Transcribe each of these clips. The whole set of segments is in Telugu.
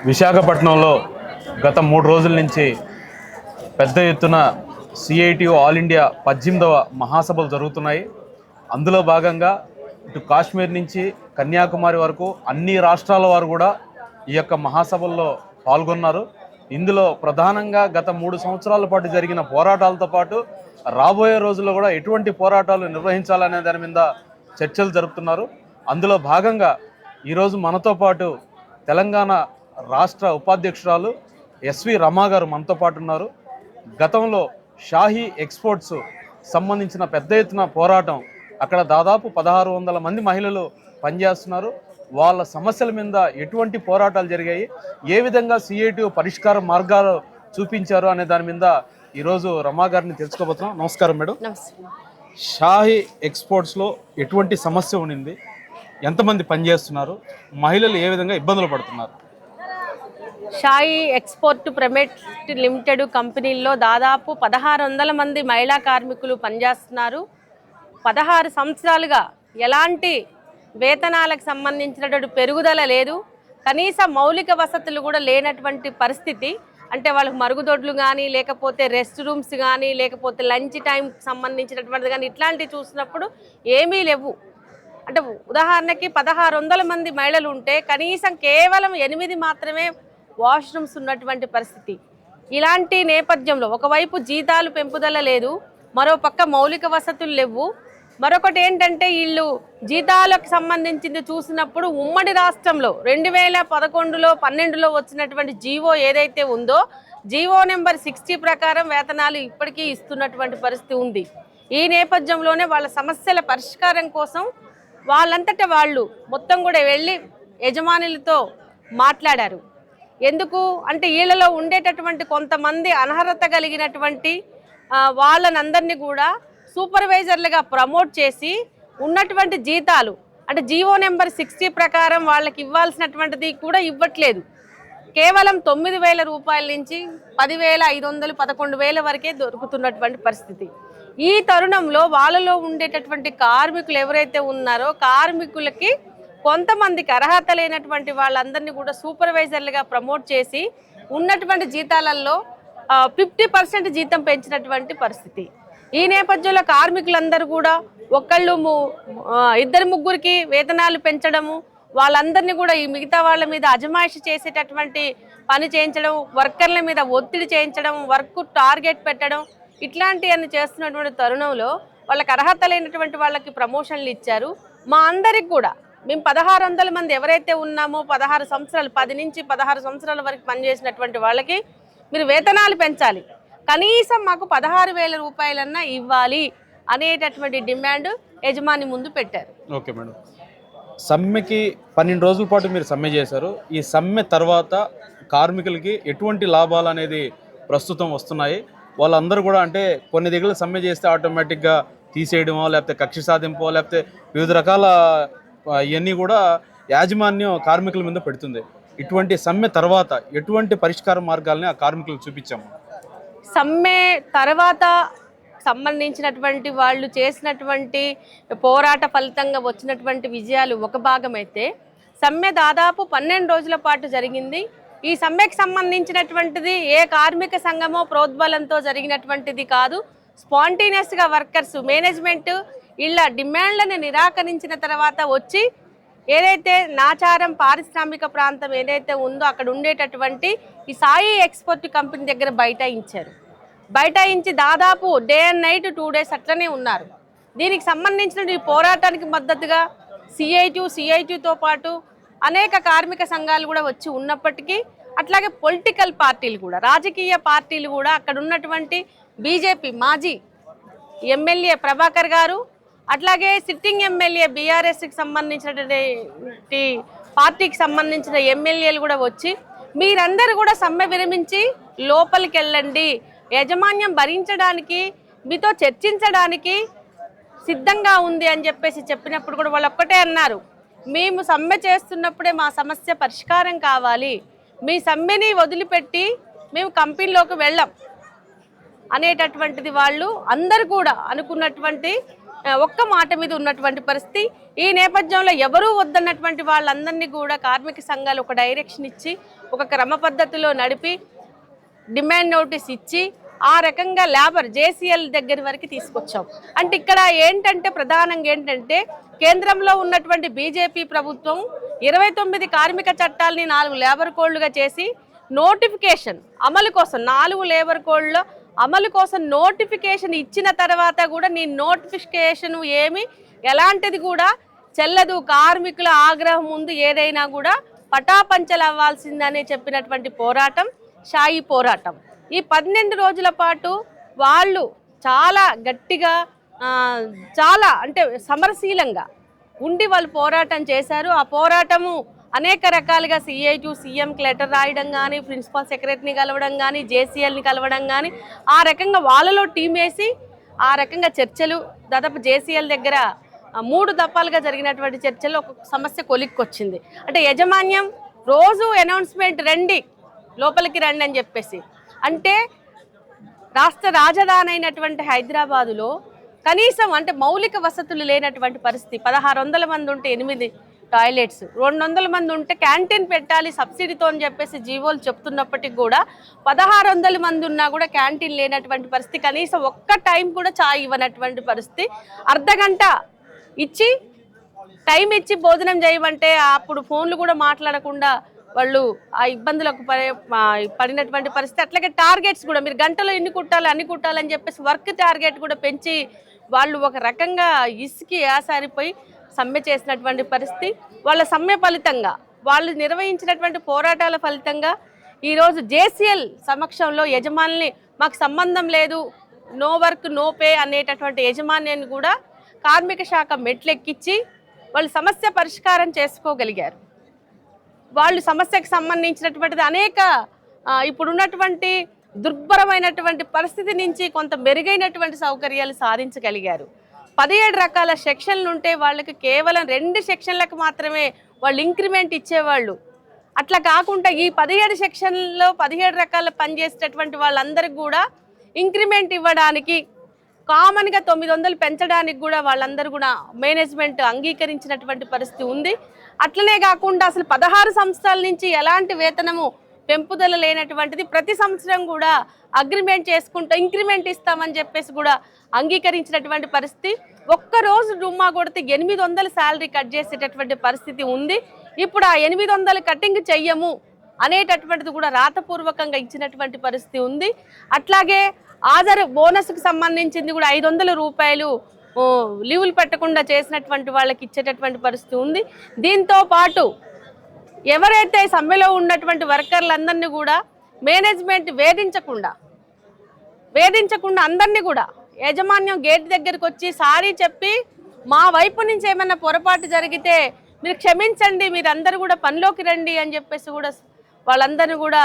విశాఖపట్నంలో గత 3 రోజుల నుంచి పెద్ద ఎత్తున సిఐటియు ఆల్ ఇండియా 18వ మహాసభలు జరుగుతున్నాయి. అందులో భాగంగా ఇటు కాశ్మీర్ నుంచి కన్యాకుమారి వరకు అన్ని రాష్ట్రాల వారు కూడా ఈ యొక్క మహాసభల్లో పాల్గొన్నారు. ఇందులో ప్రధానంగా గత 3 సంవత్సరాల పాటు జరిగిన పోరాటాలతో పాటు రాబోయే రోజుల్లో కూడా ఎటువంటి పోరాటాలు నిర్వహించాలనే దాని మీద చర్చలు జరుపుతున్నారు. అందులో భాగంగా ఈరోజు మనతో పాటు తెలంగాణ రాష్ట్ర ఉపాధ్యక్షురాలు ఎస్వి రమా గారు మనతో పాటు ఉన్నారు. గతంలో షాహీ ఎక్స్పోర్ట్స్ సంబంధించిన పెద్ద ఎత్తున పోరాటం, అక్కడ దాదాపు 1600 మంది మహిళలు పనిచేస్తున్నారు. వాళ్ళ సమస్యల మీద ఎటువంటి పోరాటాలు జరిగాయి, ఏ విధంగా సిఐటియు పరిష్కార మార్గాలు చూపించారు అనే దాని మీద ఈరోజు రమా గారిని తెలుసుకోబోతున్నాం. నమస్కారం మేడం. షాహీ ఎక్స్పోర్ట్స్లో ఎటువంటి సమస్య ఉండింది, ఎంతమంది పనిచేస్తున్నారు, మహిళలు ఏ విధంగా ఇబ్బందులు పడుతున్నారు? షాయి ఎక్స్పోర్ట్ ప్రైవేట్ లిమిటెడ్ కంపెనీల్లో దాదాపు 1600 మంది మహిళా కార్మికులు పనిచేస్తున్నారు. 16 సంవత్సరాలుగా ఎలాంటి వేతనాలకు సంబంధించినటువంటి పెరుగుదల లేదు. కనీస మౌలిక వసతులు కూడా లేనటువంటి పరిస్థితి. అంటే వాళ్ళకి మరుగుదొడ్లు కానీ, లేకపోతే రెస్ట్ రూమ్స్ కానీ, లేకపోతే లంచ్ టైంకి సంబంధించినటువంటిది కానీ ఇట్లాంటివి చూసినప్పుడు ఏమీ లేవు. అంటే ఉదాహరణకి 1600 మంది మహిళలు ఉంటే కనీసం కేవలం 8 మాత్రమే వాష్రూమ్స్ ఉన్నటువంటి పరిస్థితి. ఇలాంటి నేపథ్యంలో ఒకవైపు జీతాలు పెంపుదల లేదు, మరో పక్క మౌలిక వసతులు లేవు. మరొకటి ఏంటంటే వీళ్ళు జీతాలకు సంబంధించింది చూసినప్పుడు ఉమ్మడి రాష్ట్రంలో 2011లో 12లో వచ్చినటువంటి జీవో ఏదైతే ఉందో జీవో నెంబర్ 60 ప్రకారం వేతనాలు ఇప్పటికీ ఇస్తున్నటువంటి పరిస్థితి ఉంది. ఈ నేపథ్యంలోనే వాళ్ళ సమస్యల పరిష్కారం కోసం వాళ్ళంతటా వాళ్ళు మొత్తం కూడా వెళ్ళి యజమానులతో మాట్లాడారు. ఎందుకు అంటే వీళ్ళలో ఉండేటటువంటి కొంతమంది అనర్హత కలిగినటువంటి వాళ్ళనందరినీ కూడా సూపర్వైజర్లుగా ప్రమోట్ చేసి ఉన్నటువంటి జీతాలు అంటే జీవో నెంబర్ 60 ప్రకారం వాళ్ళకి ఇవ్వాల్సినటువంటిది కూడా ఇవ్వట్లేదు. కేవలం 9,000 రూపాయల నుంచి 10,500, 11,000 వరకే దొరుకుతున్నటువంటి పరిస్థితి. ఈ తరుణంలో వాళ్ళలో ఉండేటటువంటి కార్మికులు ఎవరైతే ఉన్నారో కార్మికులకి కొంతమందికి అర్హత లేనటువంటి వాళ్ళందరినీ కూడా సూపర్వైజర్లుగా ప్రమోట్ చేసి ఉన్నటువంటి జీతాలలో 50% జీతం పెంచినటువంటి పరిస్థితి. ఈ నేపథ్యంలో కార్మికులందరూ కూడా ఒకళ్ళు 2-3కి వేతనాలు పెంచడము, వాళ్ళందరినీ కూడా ఈ మిగతా వాళ్ళ మీద అజమాయిషి చేసేటటువంటి పని చేయించడం, వర్కర్ల మీద ఒత్తిడి చేయించడం, వర్క్ టార్గెట్ పెట్టడం, ఇట్లాంటివన్నీ చేస్తున్నటువంటి తరుణంలో వాళ్ళకి అర్హత లేనటువంటి వాళ్ళకి ప్రమోషన్లు ఇచ్చారు. మా అందరికి కూడా మేము 1600 మంది ఎవరైతే ఉన్నామో 16 సంవత్సరాలు 10 నుంచి 16 సంవత్సరాల వరకు పనిచేసినటువంటి వాళ్ళకి మీరు వేతనాలు పెంచాలి, కనీసం మాకు 16,000 రూపాయలన్నా ఇవ్వాలి అనేటటువంటి డిమాండ్ యజమాని ముందు పెట్టారు. ఓకే మేడం, సమ్మెకి 12 రోజుల పాటు మీరు సమ్మె చేశారు. ఈ సమ్మె తర్వాత కార్మికులకి ఎటువంటి లాభాలు అనేది ప్రస్తుతం వస్తున్నాయి? వాళ్ళందరూ కూడా అంటే కొన్ని దగ్గర సమ్మె చేస్తే ఆటోమేటిక్గా తీసేయడమో, లేకపోతే కక్ష సాధింపో, లేకపోతే వివిధ రకాల ఇవన్నీ కూడా యాజమాన్యం కార్మికుల మీద పెడుతుంది. ఇటువంటి సమ్మె తర్వాత ఎటువంటి పరిష్కార మార్గాలని ఆ కార్మికులకు చూపించాము? సమ్మె తర్వాత సంబంధించినటువంటి వాళ్ళు చేసినటువంటి పోరాట ఫలితంగా వచ్చినటువంటి విజయాలు ఒక భాగమైతే, సమ్మె దాదాపు 12 రోజుల పాటు జరిగింది. ఈ సమ్మెకి సంబంధించినటువంటిది ఏ కార్మిక సంఘమో ప్రోద్బలంతో జరిగినటువంటిది కాదు. స్పాంటేనియస్గా వర్కర్స్ మేనేజ్మెంట్ ఇలా డిమాండ్లను నిరాకరించిన తర్వాత వచ్చి ఏదైతే నాచారం పారిశ్రామిక ప్రాంతం ఏదైతే ఉందో అక్కడ ఉండేటటువంటి ఈ సాయి ఎక్స్పోర్ట్ కంపెనీ దగ్గర బైఠాయించి దాదాపు డే అండ్ నైట్ 2 డేస్ అట్లనే ఉన్నారు. దీనికి సంబంధించిన ఈ పోరాటానికి మద్దతుగా సిఐటియుతో పాటు అనేక కార్మిక సంఘాలు కూడా వచ్చి ఉన్నప్పటికీ, అట్లాగే పొలిటికల్ పార్టీలు కూడా, రాజకీయ పార్టీలు కూడా, అక్కడ ఉన్నటువంటి బీజేపీ మాజీ ఎమ్మెల్యే ప్రభాకర్ గారు, అట్లాగే సిట్టింగ్ ఎమ్మెల్యే బీఆర్ఎస్కి సంబంధించినటువంటి పార్టీకి సంబంధించిన ఎమ్మెల్యేలు కూడా వచ్చి మీరందరూ కూడా సమ్మె విరమించి లోపలికి వెళ్ళండి, యాజమాన్యం భరించడానికి మీతో చర్చించడానికి సిద్ధంగా ఉంది అని చెప్పినప్పుడు కూడా వాళ్ళు ఒక్కటే అన్నారు, మేము సమ్మె చేస్తున్నప్పుడే మా సమస్య పరిష్కారం కావాలి, మీ సమ్మెని వదిలిపెట్టి మేము కంపెనీలోకి వెళ్ళాం అనేటటువంటిది వాళ్ళు అందరు కూడా అనుకున్నటువంటి ఒక్క మాట మీద ఉన్నటువంటి పరిస్థితి. ఈ నేపథ్యంలో ఎవరూ వద్దన్నటువంటి వాళ్ళందరినీ కూడా కార్మిక సంఘాలు ఒక డైరెక్షన్ ఇచ్చి ఒక క్రమ పద్ధతిలో నడిపి డిమాండ్ నోటీస్ ఇచ్చి ఆ రకంగా లేబర్ జేసీఎల్ దగ్గర వరకు తీసుకొచ్చాం. అంటే ఇక్కడ ఏంటంటే ప్రధానంగా ఏంటంటే కేంద్రంలో ఉన్నటువంటి బీజేపీ ప్రభుత్వం 29 కార్మిక చట్టాలని 4 లేబర్ కోడ్లుగా చేసి నోటిఫికేషన్ అమలు కోసం 4 లేబర్ కోడ్లో అమలు కోసం నోటిఫికేషన్ ఇచ్చిన తర్వాత కూడా నీ నోటిఫికేషన్ ఏమి ఎలాంటిది కూడా చెల్లదు, కార్మికుల ఆగ్రహం ముందు ఏదైనా కూడా పటాపంచలు అవ్వాల్సిందని చెప్పినటువంటి పోరాటం షాయి పోరాటం. ఈ 12 రోజుల పాటు వాళ్ళు చాలా గట్టిగా చాలా అంటే సమరశీలంగా ఉండి వాళ్ళు పోరాటం చేశారు. ఆ పోరాటము అనేక రకాలుగా CITU సీఎంకి లెటర్ రాయడం కానీ, ప్రిన్సిపల్ సెక్రటరీని కలవడం కానీ, జేసీఎల్ని కలవడం కానీ, ఆ రకంగా వాళ్ళలో టీం వేసి ఆ రకంగా చర్చలు దాదాపు జేసీఎల్ దగ్గర 3 దఫాలుగా జరిగినటువంటి చర్చల్లో ఒక సమస్య కొలిక్కొచ్చింది. అంటే యజమాన్యం రోజు అనౌన్స్మెంట్ రండి లోపలికి రండి అని చెప్పేసి, అంటే రాష్ట్ర రాజధాని అయినటువంటి హైదరాబాదులో కనీసం అంటే మౌలిక వసతులు లేనటువంటి పరిస్థితి. 1600 మంది ఉంటే 8 టాయిలెట్స్, 200 మంది ఉంటే క్యాంటీన్ పెట్టాలి సబ్సిడీతో అని చెప్పేసి జీవోలు చెప్తున్నప్పటికి కూడా 1600 మంది ఉన్నా కూడా క్యాంటీన్ లేనటువంటి పరిస్థితి. కనీసం ఒక్క టైం కూడా చాయ్ ఇవ్వనటువంటి పరిస్థితి. అర్ధగంట ఇచ్చి టైం ఇచ్చి భోజనం చేయమంటే అప్పుడు ఫోన్లు కూడా మాట్లాడకుండా వాళ్ళు ఆ ఇబ్బందులకు పడినటువంటి పరిస్థితి. అట్లాగే టార్గెట్స్ కూడా మీరు గంటలో ఇన్ని కుట్టాలి అన్ని కుట్టాలని చెప్పేసి వర్క్ టార్గెట్ కూడా పెంచి వాళ్ళు ఒక రకంగా ఇసుకి ఆసారిపోయి సమ్మె చేసినటువంటి పరిస్థితి. వాళ్ళ సమ్మె ఫలితంగా వాళ్ళు నిర్వహించినటువంటి పోరాటాల ఫలితంగా ఈరోజు జేసీఎల్ సమక్షంలో యజమానుల్ని మాకు సంబంధం లేదు, నో వర్క్ నో పే అనేటటువంటి యజమాన్యాన్ని కూడా కార్మిక శాఖ మెట్లెక్కించి వాళ్ళు సమస్య పరిష్కారం చేసుకోగలిగారు. వాళ్ళు సమస్యకు సంబంధించినటువంటిది అనేక ఇప్పుడున్నటువంటి దుర్భరమైనటువంటి పరిస్థితి నుంచి కొంత మెరుగైనటువంటి సౌకర్యాలు సాధించగలిగారు. 17 రకాల సెక్షన్లు ఉంటే వాళ్ళకి కేవలం 2 సెక్షన్లకు మాత్రమే వాళ్ళు ఇంక్రిమెంట్ ఇచ్చేవాళ్ళు. అట్లా కాకుండా ఈ 17 సెక్షన్లో 17 రకాల పనిచేసేటటువంటి వాళ్ళందరికీ కూడా ఇంక్రిమెంట్ ఇవ్వడానికి కామన్గా 900 పెంచడానికి కూడా వాళ్ళందరూ కూడా మేనేజ్మెంట్ అంగీకరించినటువంటి పరిస్థితి ఉంది. అట్లనే కాకుండా అసలు 16 సంవత్సరాల నుంచి ఎలాంటి వేతనము పెంపుదల లేనటువంటిది ప్రతి సంవత్సరం కూడా అగ్రిమెంట్ చేసుకుంటూ ఇంక్రిమెంట్ ఇస్తామని చెప్పేసి కూడా అంగీకరించినటువంటి పరిస్థితి. ఒక్కరోజు డుమ్మా కొడితే 800 శాలరీ కట్ చేసేటటువంటి పరిస్థితి ఉంది. ఇప్పుడు ఆ 800 కటింగ్ చెయ్యము అనేటటువంటిది కూడా రాతపూర్వకంగా ఇచ్చినటువంటి పరిస్థితి ఉంది. అట్లాగే ఆధార్ బోనస్కి సంబంధించింది కూడా 500 రూపాయలు లీవులు పెట్టకుండా చేసినటువంటి వాళ్ళకి ఇచ్చేటటువంటి పరిస్థితి ఉంది. దీంతో పాటు ఎవరైతే సమ్మెలో ఉన్నటువంటి వర్కర్లందరినీ కూడా మేనేజ్మెంట్ వేధించకుండా అందరినీ కూడా యాజమాన్యం గేట్ దగ్గరికి వచ్చి సారీ చెప్పి మా వైపు నుంచి ఏమైనా పొరపాటు జరిగితే మీరు క్షమించండి, మీరందరూ కూడా పనిలోకి రండి అని చెప్పేసి కూడా వాళ్ళందరినీ కూడా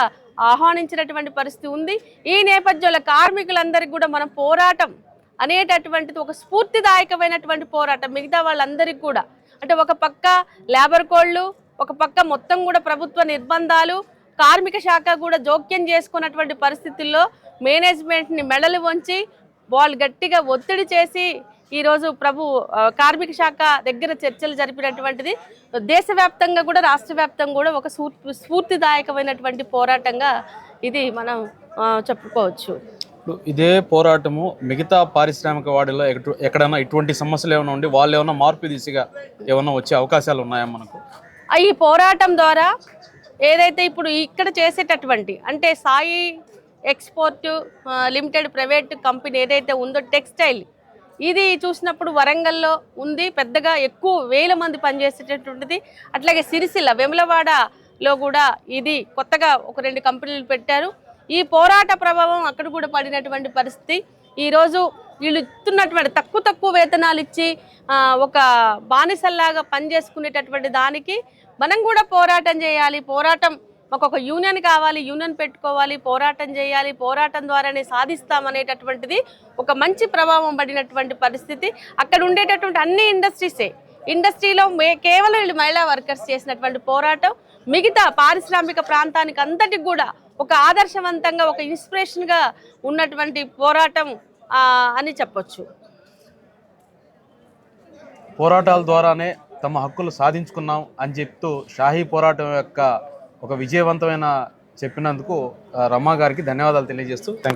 ఆహ్వానించినటువంటి పరిస్థితి ఉంది. ఈ నేపథ్యంలో కార్మికులందరికీ కూడా మనం పోరాటం అనేటటువంటిది ఒక స్ఫూర్తిదాయకమైనటువంటి పోరాటం. మిగతా వాళ్ళందరికీ కూడా అంటే ఒక పక్క లేబర్ కోడ్లు, ఒక పక్క మొత్తం కూడా ప్రభుత్వ నిర్బంధాలు, కార్మిక శాఖ కూడా జోక్యం చేసుకున్నటువంటి పరిస్థితుల్లో మేనేజ్మెంట్ని మెడలు వంచి వాళ్ళు గట్టిగా ఒత్తిడి చేసి ఈరోజు కార్మిక శాఖ దగ్గర చర్చలు జరిపినటువంటిది దేశవ్యాప్తంగా కూడా రాష్ట్ర వ్యాప్తంగా కూడా ఒక స్ఫూర్తిదాయకమైనటువంటి పోరాటంగా ఇది మనం చెప్పుకోవచ్చు. ఇదే పోరాటము మిగతా పారిశ్రామిక వాడిలో ఎక్కడైనా ఇటువంటి సమస్యలు ఏమైనా ఉండి వాళ్ళు ఏమైనా మార్పు దిశగా ఏమైనా వచ్చే అవకాశాలు ఉన్నాయా మనకు? ఈ పోరాటం ద్వారా ఏదైతే ఇప్పుడు ఇక్కడ చేసేటటువంటి అంటే Sai export limited private company ఏదైతే ఉందో టెక్స్టైల్, ఇది చూసినప్పుడు వరంగల్లో ఉంది, పెద్దగా ఎక్కువ 1000 మంది పనిచేసేటటువంటిది. అట్లాగే సిరిసిల్ల వేములవాడలో కూడా ఇది కొత్తగా ఒక 2 కంపెనీలు పెట్టారు. ఈ పోరాట ప్రభావం అక్కడ కూడా పడినటువంటి పరిస్థితి. ఈరోజు వీళ్ళు ఇస్తున్నటువంటి తక్కువ వేతనాలు ఇచ్చి ఒక బానిసల్లాగా పనిచేసుకునేటటువంటి దానికి మనం కూడా పోరాటం చేయాలి. పోరాటం మాకు ఒక యూనియన్ కావాలి, యూనియన్ పెట్టుకోవాలి, పోరాటం చేయాలి, పోరాటం ద్వారానే సాధిస్తామనేటటువంటిది ఒక మంచి ప్రభావం పడినటువంటి పరిస్థితి. అక్కడ ఉండేటటువంటి అన్ని ఇండస్ట్రీలో కేవలం వీళ్ళు మహిళా వర్కర్స్ చేసినటువంటి పోరాటం మిగతా పారిశ్రామిక ప్రాంతానికి అంతటికి కూడా ఒక ఆదర్శవంతంగా ఒక ఇన్స్పిరేషన్గా ఉన్నటువంటి పోరాటం అని చెప్పొచ్చు. పోరాటాల ద్వారానే తమ హక్కులు సాధించుకున్నాం అని చెప్తూ షాహీ పోరాటం యొక్క ఒక విజయవంతమైన చెప్పినందుకు రమా గారికి ధన్యవాదాలు తెలియజేస్తూ థ్యాంక్ యూ.